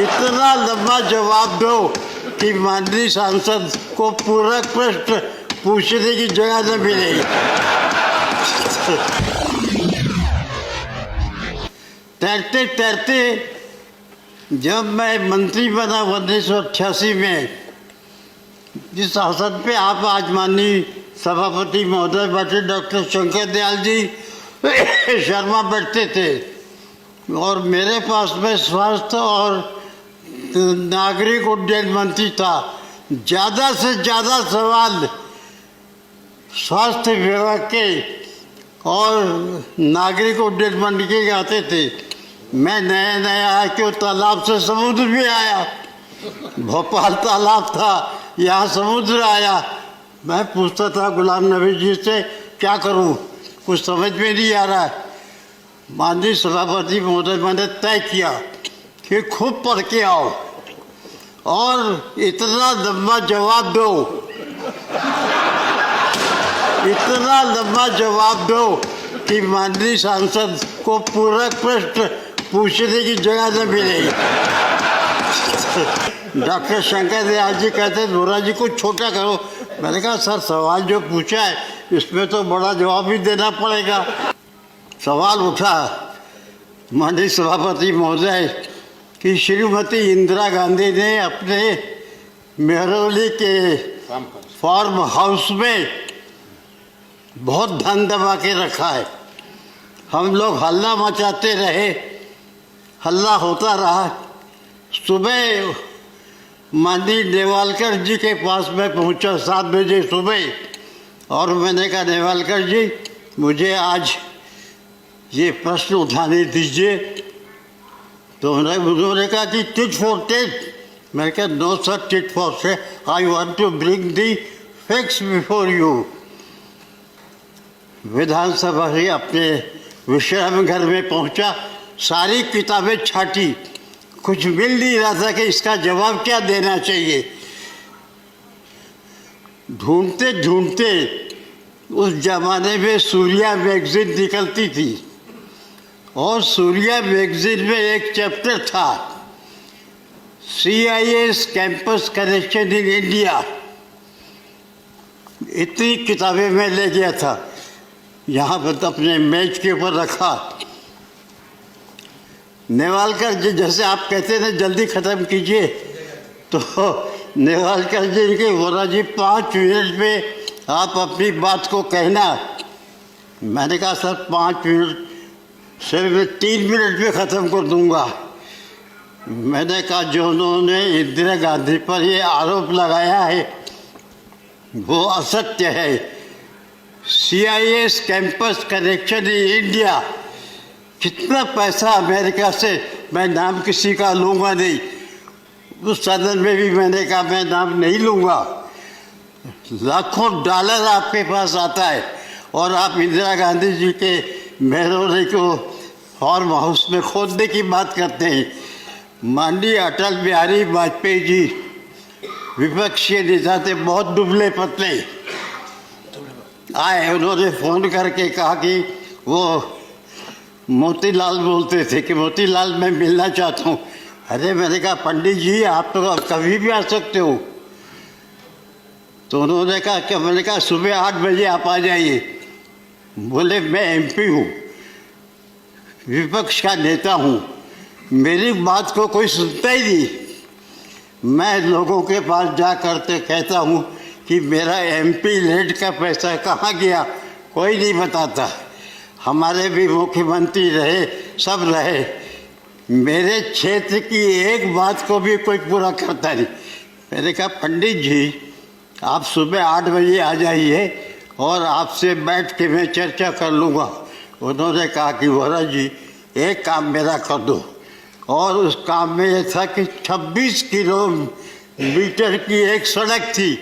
इतना लंबा जवाब दो कि माननीय सांसद को पूरक प्रश्न पूछने की जगह न मिलेगी। तैरते तैरते जब मैं मंत्री बना 1988 में, जिस अवसर पे आप आज माननीय सभापति महोदय बैठे डॉक्टर शंकर दयाल जी शर्मा बैठते थे और मेरे पास में स्वास्थ्य और नागरिक उड्डयन मंत्री था। ज़्यादा से ज़्यादा सवाल स्वास्थ्य विभाग के और नागरिक उड्डयन मंत्री के आते थे। मैं नया नया आया क्यों तालाब से समुद्र भी आया, भोपाल तालाब था, यहाँ समुद्र आया। मैं पूछता था गुलाम नबी जी से क्या करूँ, कुछ समझ में नहीं आ रहा है। माननीय सभापति महोदय मैंने तय किया कि खूब पढ़ के आओ और इतना लंबा जवाब दो, इतना लंबा जवाब दो कि माननीय सांसद को पूरक प्रश्न पूछने की जगह न मिलेगी। डॉक्टर शंकर दयाल जी कहते दोरा जी को छोटा करो। मैंने कहा सर सवाल जो पूछा है इसमें तो बड़ा जवाब भी देना पड़ेगा। सवाल उठा माननीय सभापति महोदय कि श्रीमती इंदिरा गांधी ने अपने मेहरौली के फार्म हाउस में बहुत धन दबा के रखा है। हम लोग हल्ला मचाते रहे, हल्ला होता रहा। सुबह माननीय नेवालकर जी के पास मैं पहुंचा 7 बजे सुबह और मैंने कहा नेवालकर जी मुझे आज ये प्रश्न उठाने दीजिए। तो उन्होंने कहा कि टिट फॉर टेट। मैंने कहा no sir tit for tat, I want to bring the facts before you. विधानसभा से अपने विश्राम घर में पहुंचा, सारी किताबें छाटी, कुछ मिल नहीं रहा था कि इसका जवाब क्या देना चाहिए। ढूंढते ढूंढते उस जमाने में सूर्या मैगजीन निकलती थी और सूर्या मैगजीन में एक चैप्टर था CIS campus connection in India. इतनी किताबें मैं ले गया था, यहाँ पर अपने मेज के ऊपर रखा। नेवालकर जी जैसे आप कहते थे जल्दी ख़त्म कीजिए, तो नेवालकर जी के वोरा जी 5 मिनट में आप अपनी बात को कहना। मैंने कहा सर 5 मिनट से मैं 3 मिनट में ख़त्म कर दूंगा। मैंने कहा जो उन्होंने इंदिरा गांधी पर ये आरोप लगाया है वो असत्य है। CIS campus connection in India, कितना पैसा अमेरिका से, मैं नाम किसी का लूँगा नहीं। उस सदन में भी मैंने कहा मैं नाम नहीं लूँगा। लाखों डॉलर आपके पास आता है और आप इंदिरा गांधी जी के मेहरौली को फार्म हाउस में खोदने की बात करते हैं। माननीय अटल बिहारी वाजपेयी जी विपक्षी नेता थे, बहुत दुबले पतले आए। उन्होंने फ़ोन करके कहा कि वो मोतीलाल बोलते थे कि मोतीलाल मैं मिलना चाहता हूँ। अरे मैंने कहा पंडित जी आप तो कभी भी आ सकते हो। तो उन्होंने कहा कि मैंने कहा सुबह 8 बजे आप आ जाइए। बोले मैं MP हूँ, विपक्ष का नेता हूँ, मेरी बात को कोई सुनता ही नहीं। मैं लोगों के पास जा करते कहता हूँ कि मेरा MP लेट का पैसा कहाँ गया, कोई नहीं बताता। हमारे भी मुख्यमंत्री रहे, सब रहे, मेरे क्षेत्र की एक बात को भी कोई पूरा करता नहीं। मैंने कहा पंडित जी आप सुबह 8 बजे आ जाइए और आपसे बैठ के मैं चर्चा कर लूँगा। उन्होंने कहा कि वोरा जी एक काम मेरा कर दो, और उस काम में ये था कि 26 किलोमीटर की एक सड़क थी।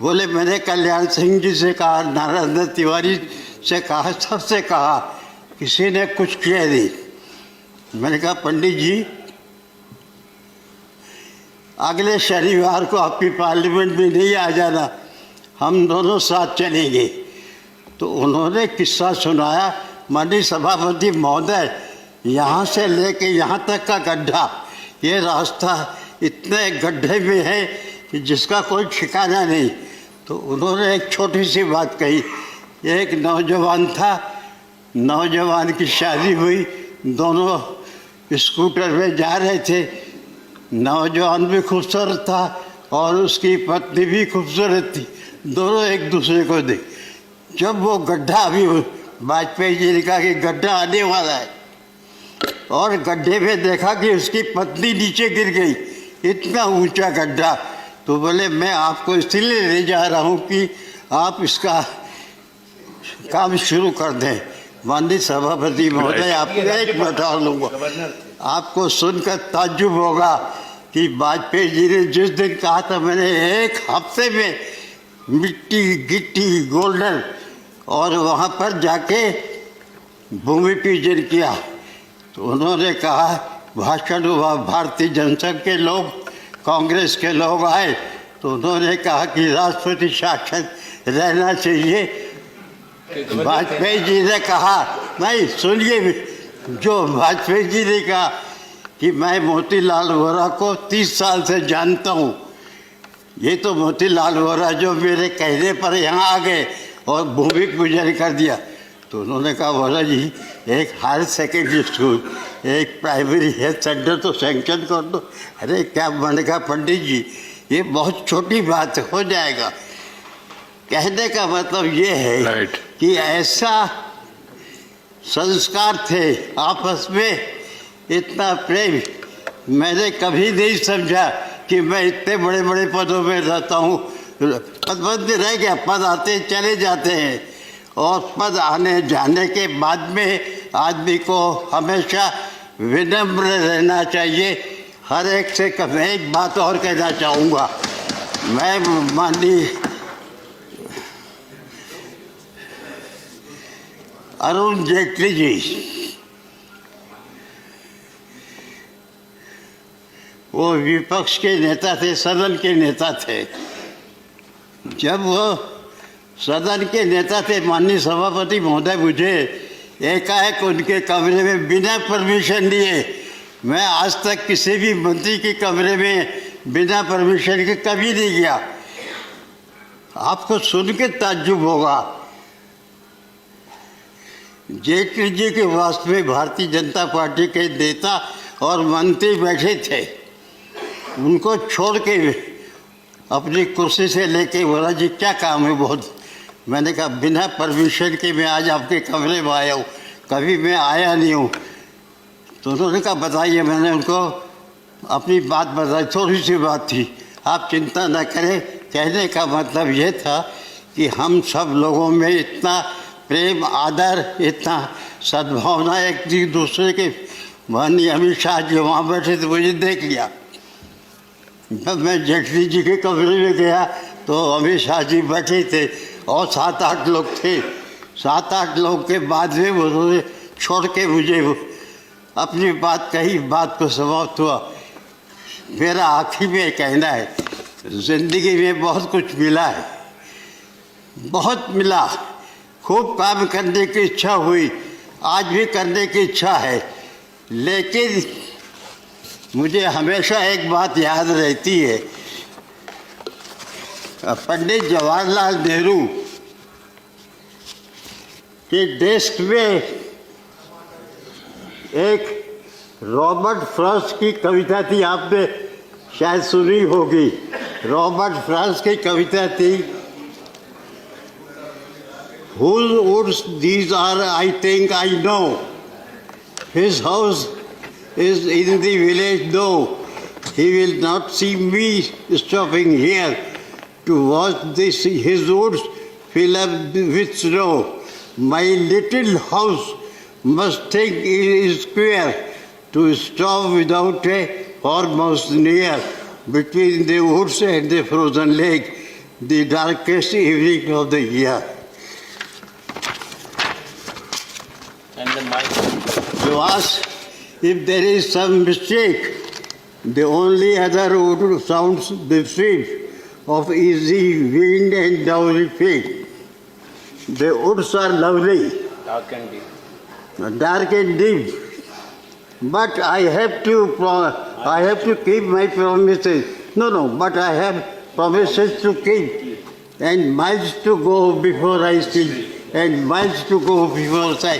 बोले मैंने कल्याण सिंह जी से कहा, नारायण तिवारी से कहा, सबसे कहा, किसी ने कुछ किया नहीं। मैंने कहा पंडित जी अगले शनिवार को आपकी पार्लियामेंट में नहीं आ जाना, हम दोनों साथ चलेंगे। तो उन्होंने किस्सा सुनाया, माननीय सभापति महोदय यहाँ से लेके यहाँ तक का गड्ढा ये रास्ता इतने गड्ढे में है कि जिसका कोई ठिकाना नहीं। तो उन्होंने एक छोटी सी बात कही। एक नौजवान था, नौजवान की शादी हुई, दोनों स्कूटर में जा रहे थे। नौजवान भी खूबसूरत था और उसकी पत्नी भी खूबसूरत थी, दोनों एक दूसरे को देख। जब वो गड्ढा, अभी वाजपेयी जी ने कहा कि गड्ढा आने वाला है, और गड्ढे में देखा कि उसकी पत्नी नीचे गिर गई, इतना ऊंचा गड्ढा। तो बोले मैं आपको इसलिए ले जा रहा हूँ कि आप इसका काम शुरू कर दें। माननीय सभापति महोदय, आपको एक बता लूँगा, आपको सुनकर ताज्जुब होगा कि वाजपेयी जी ने जिस दिन कहा था मैंने एक हफ्ते में मिट्टी गिट्टी गोल्डन, और वहाँ पर जाके भूमि पूजन किया, तो उन्होंने कहा भाषण हुआ, भारतीय जनसंघ के लोग, कांग्रेस के लोग आए, तो उन्होंने कहा कि राष्ट्रपति शासन रहना चाहिए। वाजपेयी जी ने कहा, नहीं सुनिए, जो वाजपेयी जी ने कहा कि मैं मोतीलाल वोरा को 30 साल से जानता हूँ, ये तो मोतीलाल वोरा जो मेरे कहने पर यहाँ आ गए और भूमि पूजन कर दिया। तो उन्होंने कहा वोरा जी, एक हायर सेकेंडरी स्कूल, एक प्राइमरी हेल्थ सेंटर तो सैंक्शन कर दो। अरे क्या मैंने कहा पंडित जी, ये बहुत छोटी बात हो जाएगा। कहने का मतलब ये है कि ऐसा संस्कार थे आपस में, इतना प्रेम मैंने कभी नहीं समझा कि मैं इतने बड़े बड़े पदों में रहता हूँ। पद बंद रह गया, पद आते चले जाते हैं, और पद आने जाने के बाद में आदमी को हमेशा विनम्र रहना चाहिए। हर एक से मैं एक बात और कहना चाहूँगा, मैं माननीय अरुण जेटली जी, वो विपक्ष के नेता थे, सदन के नेता थे। जब वो सदन के नेता थे, माननीय सभापति महोदय, मुझे एकाएक उनके कमरे में बिना परमिशन लिए, मैं आज तक किसी भी मंत्री के कमरे में बिना परमिशन के कभी नहीं गया। आपको सुन के ताज्जुब होगा, जेटली जी के वास्तव में भारतीय जनता पार्टी के नेता और मंत्री बैठे थे, उनको छोड़ के अपनी कुर्सी से लेके बोला जी क्या काम है बहुत। मैंने कहा बिना परमिशन के मैं आज आपके कमरे में आया हूँ, कभी मैं आया नहीं हूँ। तो उन्होंने कहा बताइए। मैंने उनको अपनी बात बताई, थोड़ी सी बात थी, आप चिंता न करें। कहने का मतलब ये था कि हम सब लोगों में इतना प्रेम, आदर, इतना सद्भावना एक दूसरे के। माननीय अमित शाह जी वहाँ बैठे थे, मुझे देख लिया। जब मैं जेटली जी के कमरे में गया तो अमित शाह जी बैठे थे और 7-8 लोग थे। 7-8 लोग के बाद में उन्होंने छोड़ के मुझे अपनी बात कही, बात को समाप्त हुआ। मेरा आखिर में कहना है, जिंदगी में बहुत कुछ मिला है, बहुत मिला, खूब काम करने की इच्छा हुई, आज भी करने की इच्छा है, लेकिन मुझे हमेशा एक बात याद रहती है। पंडित जवाहरलाल नेहरू के डेस्क में एक रॉबर्ट फ्रॉस्ट की कविता थी, आपने शायद सुनी होगी। रॉबर्ट फ्रॉस्ट की कविता थी, Whose woods these are, I think I know. His house is in the village, though. He will not see me stopping here to watch this, his woods fill up with snow. My little house must think it is queer to stop without a foremost near between the woods and the frozen lake, the darkest evening of the year. You ask if there is some mistake. The only other wood sounds the sweep of easy wind and downy feet. The woods are lovely, Dark and deep. dark and deep. But I have to I have to keep my promises. No, but I have promises to keep and miles to go before I sleep and miles to go before I.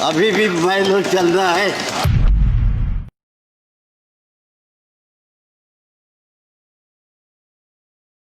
अभी भी माइलों चल रहा है.